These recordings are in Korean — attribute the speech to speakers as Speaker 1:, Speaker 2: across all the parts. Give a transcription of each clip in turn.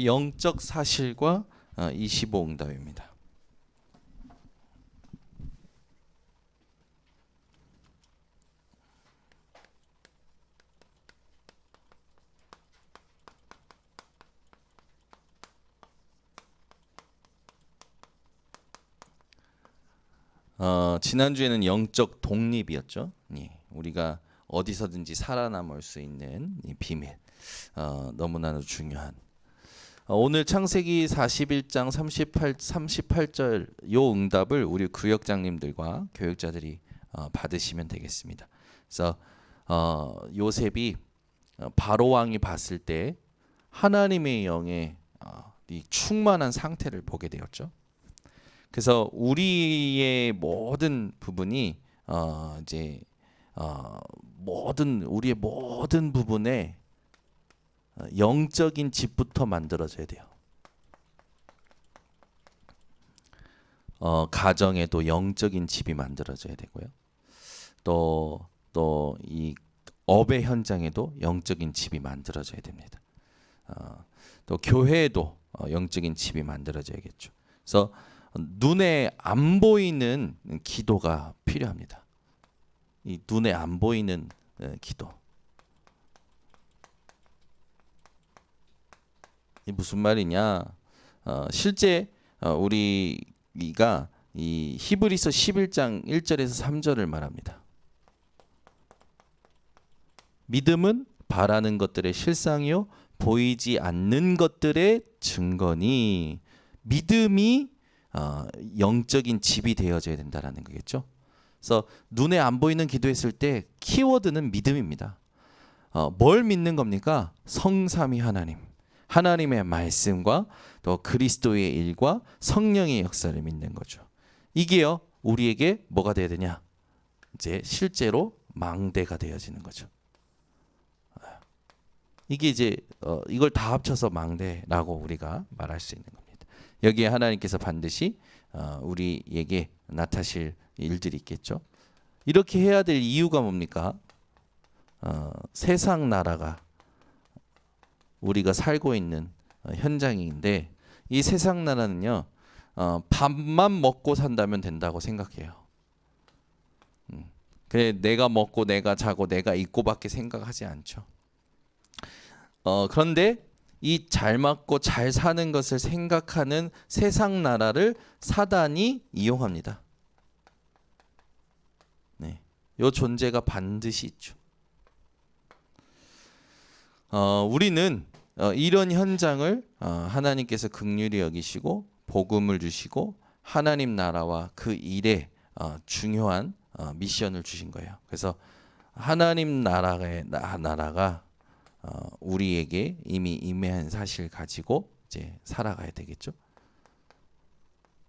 Speaker 1: 영적 사실과 25응답입니다. 지난주에는 영적 독립이었죠. 우리가 어디서든지 살아남을 수 있는 이 비밀, 너무나도 중요한. 오늘 창세기 41장 38절 요 응답을 우리 구역장님들과 교육자들이 받으시면 되겠습니다. 그래서 요셉이 바로 왕이 봤을 때 하나님의 영의 이 충만한 상태를 보게 되었죠. 그래서 우리의 모든 부분이 우리의 모든 부분에 영적인 집부터 만들어져야 돼요. 가정에도 영적인 집이 만들어져야 되고요. 또 이 업의 현장에도 영적인 집이 만들어져야 됩니다. 또 교회에도 영적인 집이 만들어져야겠죠. 그래서 눈에 안 보이는 기도가 필요합니다. 이 눈에 안 보이는 기도. 이 무슨 말이냐? 실제 우리가 이 히브리서 11장 1절에서 3절을 말합니다. 믿음은 바라는 것들의 실상이요 보이지 않는 것들의 증거니. 믿음이 영적인 집이 되어져야 된다라는 거겠죠. 그래서 눈에 안 보이는 기도했을 때 키워드는 믿음입니다. 뭘 믿는 겁니까? 성삼위 하나님, 하나님의 말씀과 또 그리스도의 일과 성령의 역사를 믿는 거죠. 이게요 우리에게 뭐가 되어야 되냐? 이제 실제로 망대가 되어지는 거죠. 이게 이제 이걸 다 합쳐서 망대라고 우리가 말할 수 있는 겁니다. 여기에 하나님께서 반드시 우리에게 나타실 일들이 있겠죠. 이렇게 해야 될 이유가 뭡니까? 세상 나라가 우리가 살고 있는 현장인데 이 세상 나라는요 밥만 먹고 산다면 된다고 생각해요. 그래 내가 먹고 내가 자고 내가 입고밖에 생각하지 않죠. 그런데 이 잘 맞고 잘 사는 것을 생각하는 세상 나라를 사단이 이용합니다. 네, 요 존재가 반드시 있죠. 우리는 이런 현장을 하나님께서 긍휼히 여기시고 복음을 주시고 하나님 나라와 그 일에 중요한 미션을 주신 거예요. 그래서 하나님 나라가 우리에게 이미 임한 사실 가지고 이제 살아가야 되겠죠.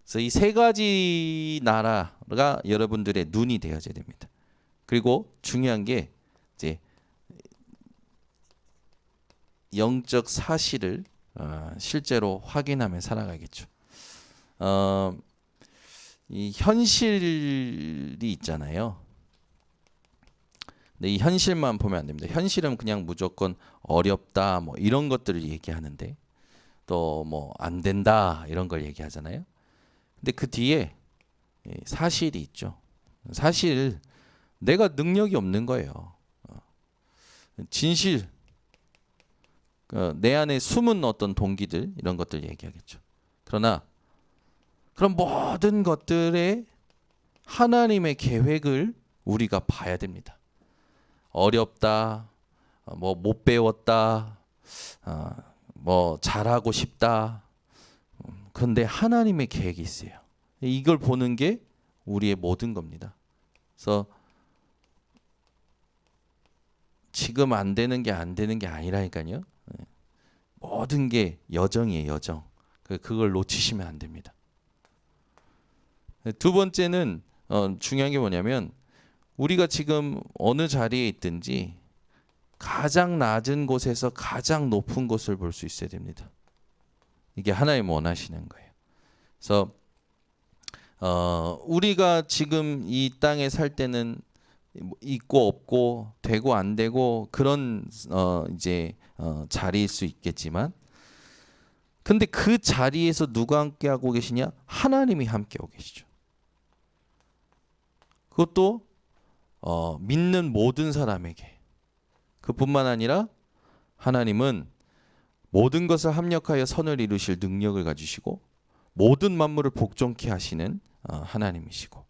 Speaker 1: 그래서 이 세 가지 나라가 여러분들의 눈이 되어져야 됩니다. 그리고 중요한 게 이제 영적 사실을 실제로 확인하며 살아가겠죠. 이 현실이 있잖아요. 근데 이 현실만 보면 안 됩니다. 현실은 그냥 무조건 어렵다 뭐 이런 것들을 얘기하는데 또 뭐 안 된다 이런 걸 얘기하잖아요. 근데 그 뒤에 사실이 있죠. 사실 내가 능력이 없는 거예요. 진실 내 안에 숨은 어떤 동기들 이런 것들 얘기하겠죠. 그러나 그런 모든 것들의 하나님의 계획을 우리가 봐야 됩니다. 어렵다, 뭐 못 배웠다, 뭐 잘하고 싶다. 그런데 하나님의 계획이 있어요. 이걸 보는 게 우리의 모든 겁니다. 그래서 지금 안 되는 게 아니라니까요. 모든 게 여정이에요, 여정. 그걸 놓치시면 안 됩니다. 두 번째는 중요한 게 뭐냐면 우리가 지금 어느 자리에 있든지 가장 낮은 곳에서 가장 높은 곳을 볼 수 있어야 됩니다. 이게 하나님 원하시는 거예요. 그래서 우리가 지금 이 땅에 살 때는 있고 없고 되고 안 되고 그런 자리일 수 있겠지만 근데 그 자리에서 누가 함께하고 계시냐? 하나님이 함께하고 계시죠. 그것도 믿는 모든 사람에게. 그뿐만 아니라 하나님은 모든 것을 합력하여 선을 이루실 능력을 가지시고 모든 만물을 복종케 하시는 하나님이시고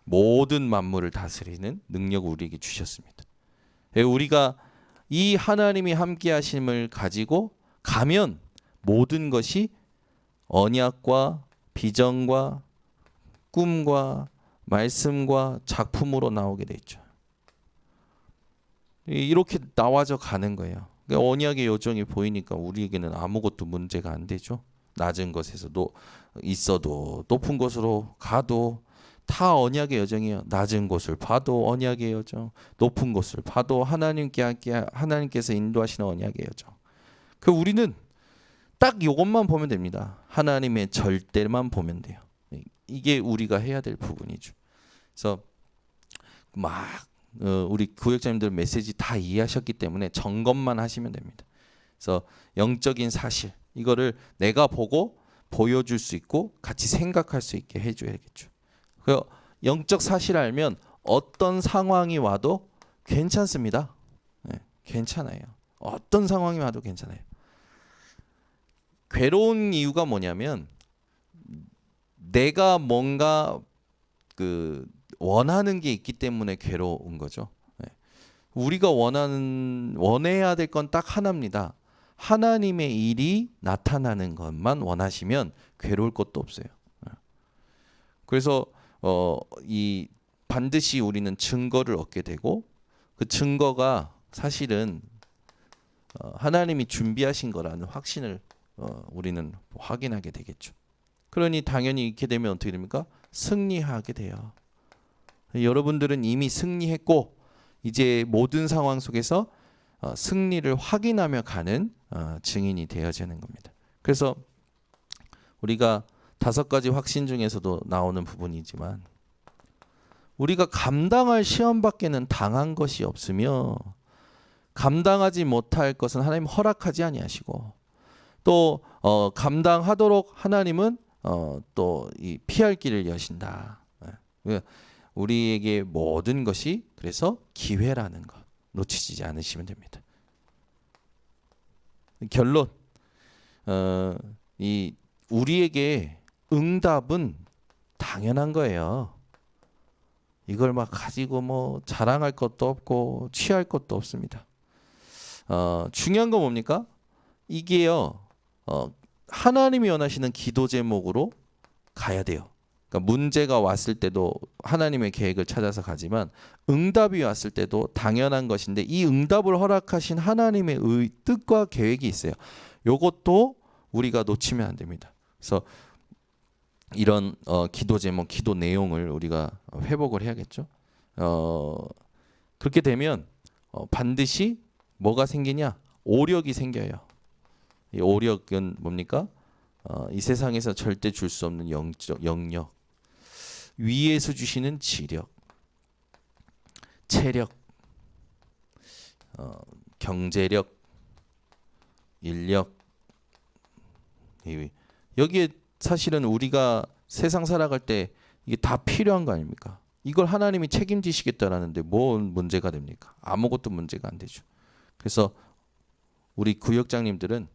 Speaker 1: 모든 만물을 다스리는 능력을 우리에게 주셨습니다. 우리가 이 하나님이 함께 하심을 가지고 가면 모든 것이 언약과 비전과 꿈과 말씀과 작품으로 나오게 돼 있죠. 이렇게 나와져 가는 거예요. 그러니까 언약의 여정이 보이니까 우리에게는 아무것도 문제가 안 되죠. 낮은 곳에서도 있어도 높은 곳으로 가도 다 언약의 여정이에요. 낮은 곳을 봐도 언약의 여정, 높은 곳을 봐도 하나님께서 인도하시는 언약의 여정. 그 우리는 딱 이것만 보면 됩니다. 하나님의 절대만 보면 돼요. 이게 우리가 해야 될 부분이죠. 그래서 우리 구역장님들 메시지 다 이해하셨기 때문에 점검만 하시면 됩니다. 그래서 영적인 사실 이거를 내가 보고 보여줄 수 있고 같이 생각할 수 있게 해줘야겠죠. 그 영적 사실 알면 어떤 상황이 와도 괜찮습니다. 네, 괜찮아요. 어떤 상황이 와도 괜찮아요. 괴로운 이유가 뭐냐면 내가 뭔가 원하는 게 있기 때문에 괴로운 거죠. 네. 우리가 원해야 될 건 딱 하나입니다. 하나님의 일이 나타나는 것만 원하시면 괴로울 것도 없어요. 네. 그래서 이 반드시 우리는 증거를 얻게 되고 그 증거가 사실은 하나님이 준비하신 거라는 확신을 우리는 확인하게 되겠죠. 그러니 당연히 이렇게 되면 어떻게 됩니까? 승리하게 돼요. 여러분들은 이미 승리했고 이제 모든 상황 속에서 승리를 확인하며 가는 증인이 되어지는 겁니다. 그래서 우리가 5가지 확신 중에서도 나오는 부분이지만 우리가 감당할 시험 밖에는 당한 것이 없으며 감당하지 못할 것은 하나님 허락하지 아니하시고 또 감당하도록 하나님은 또 이 피할 길을 여신다. 우리에게 모든 것이 그래서 기회라는 것 놓치지 않으시면 됩니다. 결론, 이 우리에게 응답은 당연한 거예요. 이걸 막 가지고 뭐 자랑할 것도 없고 취할 것도 없습니다. 중요한 건 뭡니까? 이게요. 하나님이 원하시는 기도 제목으로 가야 돼요. 그러니까 문제가 왔을 때도 하나님의 계획을 찾아서 가지만 응답이 왔을 때도 당연한 것인데 이 응답을 허락하신 하나님의 뜻과 계획이 있어요. 이것도 우리가 놓치면 안 됩니다. 그래서 이런 기도 제목, 기도 내용을 우리가 회복을 해야겠죠. 그렇게 되면 반드시 뭐가 생기냐? 오력이 생겨요. 이 오력은 뭡니까? 이 세상에서 절대 줄 수 없는 영역, 위에서 주시는 지력, 체력, 경제력, 인력. 여기에 사실은 우리가 세상 살아갈 때 이게 다 필요한 거 아닙니까? 이걸 하나님이 책임지시겠다라는데 뭔 문제가 됩니까? 아무것도 문제가 안 되죠. 그래서 우리 구역장님들은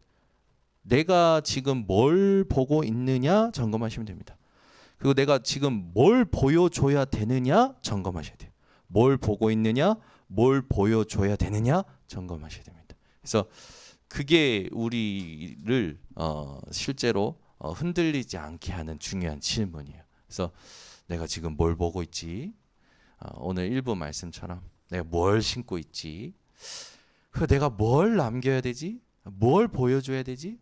Speaker 1: 내가 지금 뭘 보고 있느냐 점검하시면 됩니다. 그리고 내가 지금 뭘 보여줘야 되느냐 점검하셔야 돼요. 뭘 보고 있느냐, 뭘 보여줘야 되느냐 점검하셔야 됩니다. 그래서 그게 우리를 실제로 흔들리지 않게 하는 중요한 질문이에요. 그래서 내가 지금 뭘 보고 있지? 오늘 일부 말씀처럼 내가 뭘 신고 있지? 내가 뭘 남겨야 되지? 뭘 보여줘야 되지?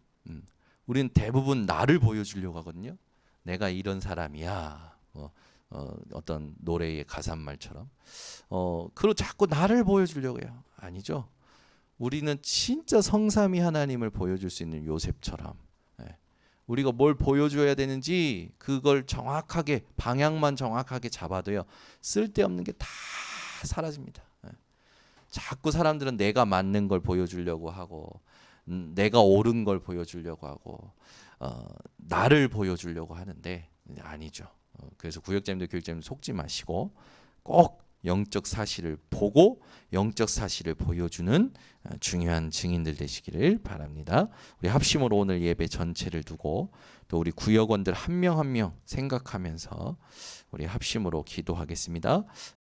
Speaker 1: 우리는 대부분 나를 보여주려고 하거든요. 내가 이런 사람이야. 어떤 노래의 가사말처럼. 그리고 자꾸 나를 보여주려고 해요. 아니죠. 우리는 진짜 성삼위 하나님을 보여줄 수 있는 요셉처럼 우리가 뭘 보여줘야 되는지 그걸 정확하게 방향만 정확하게 잡아도요. 쓸데없는 게 다 사라집니다. 자꾸 사람들은 내가 맞는 걸 보여주려고 하고 내가 옳은 걸 보여주려고 하고 나를 보여주려고 하는데 아니죠. 그래서 구역자님들 교육자님들 속지 마시고 꼭 영적 사실을 보고 영적 사실을 보여주는 중요한 증인들 되시기를 바랍니다. 우리 합심으로 오늘 예배 전체를 두고 또 우리 구역원들 한 명 한 명 생각하면서 우리 합심으로 기도하겠습니다.